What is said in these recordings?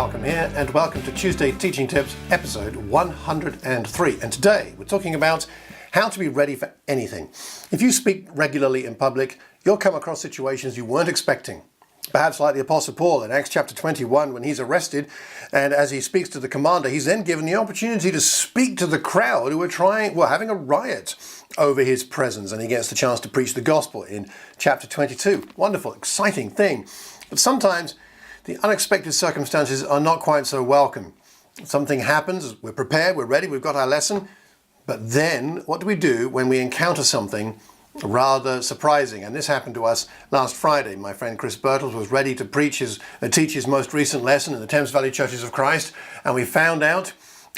Malcolm here, and welcome to Tuesday Teaching Tips, episode 103. And today we're talking about how to be ready for anything. If you speak regularly in public, you'll come across situations you weren't expecting. Perhaps like the Apostle Paul in Acts chapter 21 when he's arrested, and as he speaks to the commander, he's then given the opportunity to speak to the crowd who were having a riot over his presence, and he gets the chance to preach the gospel in chapter 22. Wonderful, exciting thing. But sometimes the unexpected circumstances are not quite so welcome. Something happens, we're prepared, we're ready, we've got our lesson, but then what do we do when we encounter something rather surprising? And this happened to us last Friday. My friend Chris Birtles was ready to teach his most recent lesson in the Thames Valley Churches of Christ, and we found out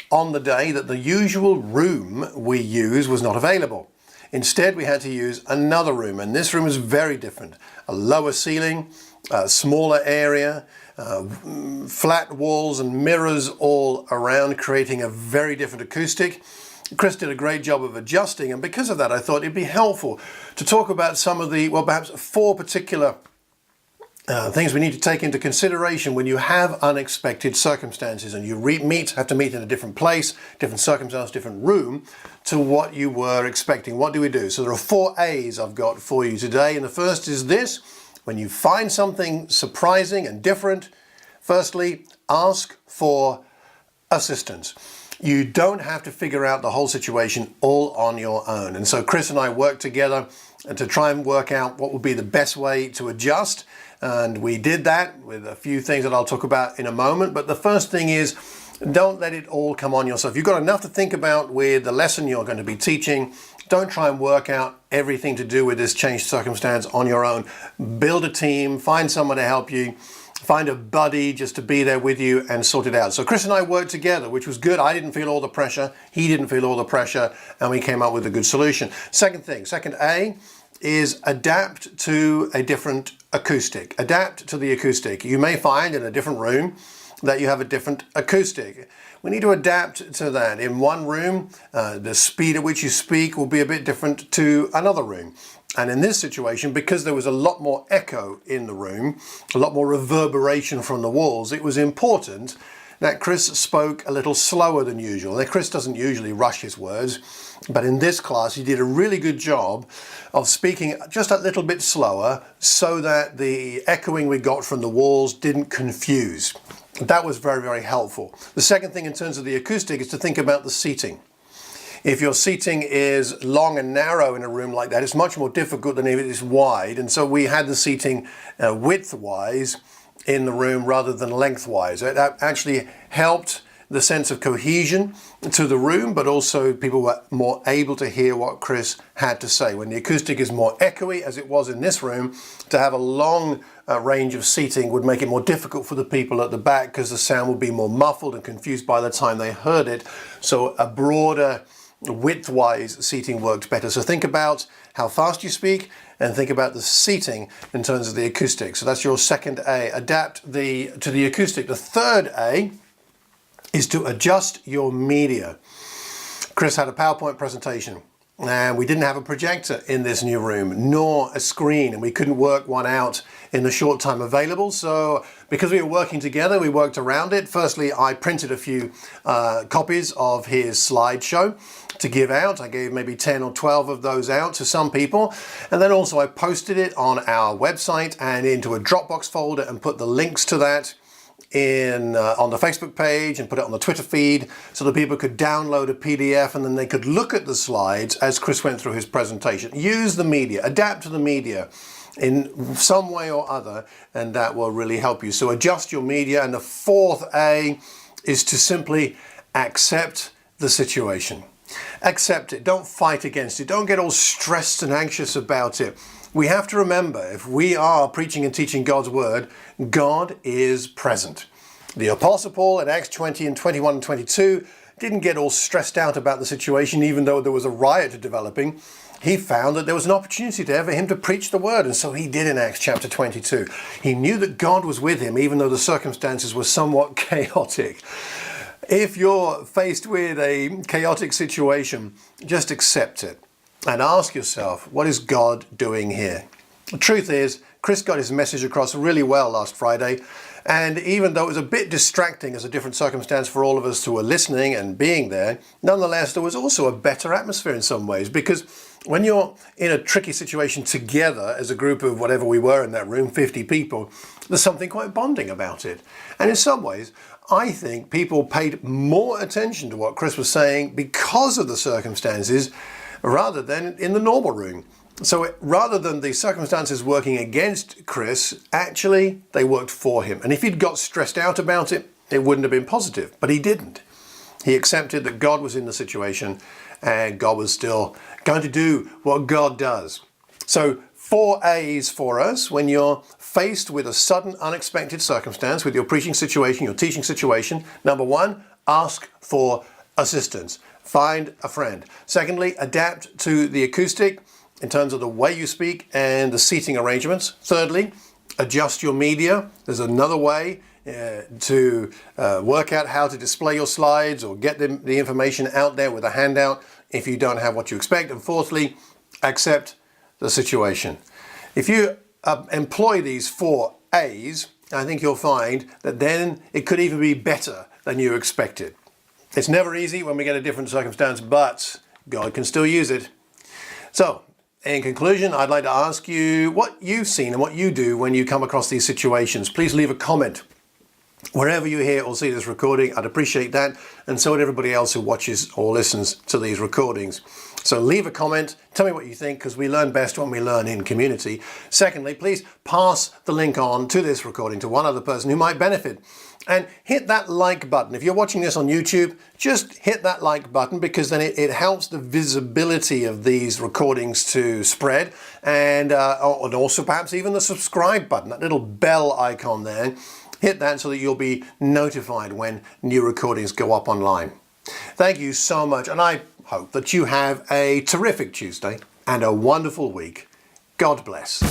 on the day that the usual room we use was not available. Instead, we had to use another room, and this room is very different. A lower ceiling, a smaller area, flat walls and mirrors all around, creating a very different acoustic. Chris did a great job of adjusting, and because of that I thought it'd be helpful to talk about some of the, perhaps four particular things we need to take into consideration when you have unexpected circumstances and you have to meet in a different place, different circumstance, different room to what you were expecting. What do we do? So there are 4 A's I've got for you today, and the first is this: when you find something surprising and different, firstly, ask for assistance. You don't have to figure out the whole situation all on your own. And so Chris and I worked together to try and work out what would be the best way to adjust. And we did that with a few things that I'll talk about in a moment. But the first thing is, don't let it all come on yourself. You've got enough to think about with the lesson you're going to be teaching. Don't try and work out everything to do with this changed circumstance on your own. Build a team, find someone to help you. Find a buddy just to be there with you and sort it out. So Chris and I worked together, which was good. I didn't feel all the pressure. He didn't feel all the pressure, and we came up with a good solution. Second A is adapt to a different acoustic. Adapt to the acoustic. You may find in a different room that you have a different acoustic. We need to adapt to that. In one room, the speed at which you speak will be a bit different to another room. And in this situation, because there was a lot more echo in the room, a lot more reverberation from the walls, it was important that Chris spoke a little slower than usual. Now, Chris doesn't usually rush his words, but in this class he did a really good job of speaking just a little bit slower so that the echoing we got from the walls didn't confuse. That was very, very helpful. The second thing in terms of the acoustic is to think about the seating. If your seating is long and narrow in a room like that, it's much more difficult than if it is wide. And so we had the seating width-wise in the room rather than lengthwise. That actually helped the sense of cohesion to the room, but also people were more able to hear what Chris had to say. When the acoustic is more echoey, as it was in this room, to have a long range of seating would make it more difficult for the people at the back because the sound would be more muffled and confused by the time they heard it. So a broader width-wise seating works better. So think about how fast you speak and think about the seating in terms of the acoustic. So that's your second A. Adapt to the acoustic. The third A is to adjust your media. Chris had a PowerPoint presentation, and we didn't have a projector in this new room, nor a screen, and we couldn't work one out in the short time available. So because we were working together, we worked around it. Firstly, I printed a few copies of his slideshow to give out. I gave maybe 10 or 12 of those out to some people. And then also I posted it on our website and into a Dropbox folder and put the links to that on the Facebook page and put it on the Twitter feed so that people could download a PDF and then they could look at the slides as Chris went through his presentation. Use the media, adapt to the media in some way or other, and that will really help you. So adjust your media. And the fourth A is to simply accept the situation. Accept it. Don't fight against it. Don't get all stressed and anxious about it. We have to remember, if we are preaching and teaching God's word, God is present. The Apostle Paul in Acts 20 and 21 and 22 didn't get all stressed out about the situation, even though there was a riot developing. He found that there was an opportunity there for him to preach the word, and so he did in Acts chapter 22. He knew that God was with him, even though the circumstances were somewhat chaotic. If you're faced with a chaotic situation, just accept it and ask yourself, what is God doing here? The truth is, Chris got his message across really well last Friday, And even though it was a bit distracting as a different circumstance for all of us who were listening and being there, nonetheless, there was also a better atmosphere in some ways, because when you're in a tricky situation together as a group of whatever we were in that room, 50 people, there's something quite bonding about it. And in some ways, I think people paid more attention to what Chris was saying because of the circumstances rather than in the normal room. So rather than the circumstances working against Chris, actually they worked for him. And if he'd got stressed out about it, it wouldn't have been positive, but he didn't. He accepted that God was in the situation and God was still going to do what God does. So 4 A's for us when you're faced with a sudden unexpected circumstance with your preaching situation, your teaching situation. Number 1, ask for assistance. Find a friend. Secondly, adapt to the acoustic in terms of the way you speak and the seating arrangements. Thirdly, adjust your media. There's another way to work out how to display your slides or get the information out there with a handout if you don't have what you expect. And fourthly, accept the situation. If you employ these 4 A's, I think you'll find that then it could even be better than you expected. It's never easy when we get a different circumstance, but God can still use it. So, in conclusion, I'd like to ask you what you've seen and what you do when you come across these situations. Please leave a comment. Wherever you hear or see this recording, I'd appreciate that, and so would everybody else who watches or listens to these recordings. So leave a comment, tell me what you think, because we learn best when we learn in community. Secondly, please pass the link on to this recording to one other person who might benefit. And hit that like button. If you're watching this on YouTube, just hit that like button, because then it helps the visibility of these recordings to spread, and also perhaps even the subscribe button, that little bell icon there. Hit that so that you'll be notified when new recordings go up online. Thank you so much, and I hope that you have a terrific Tuesday and a wonderful week. God bless.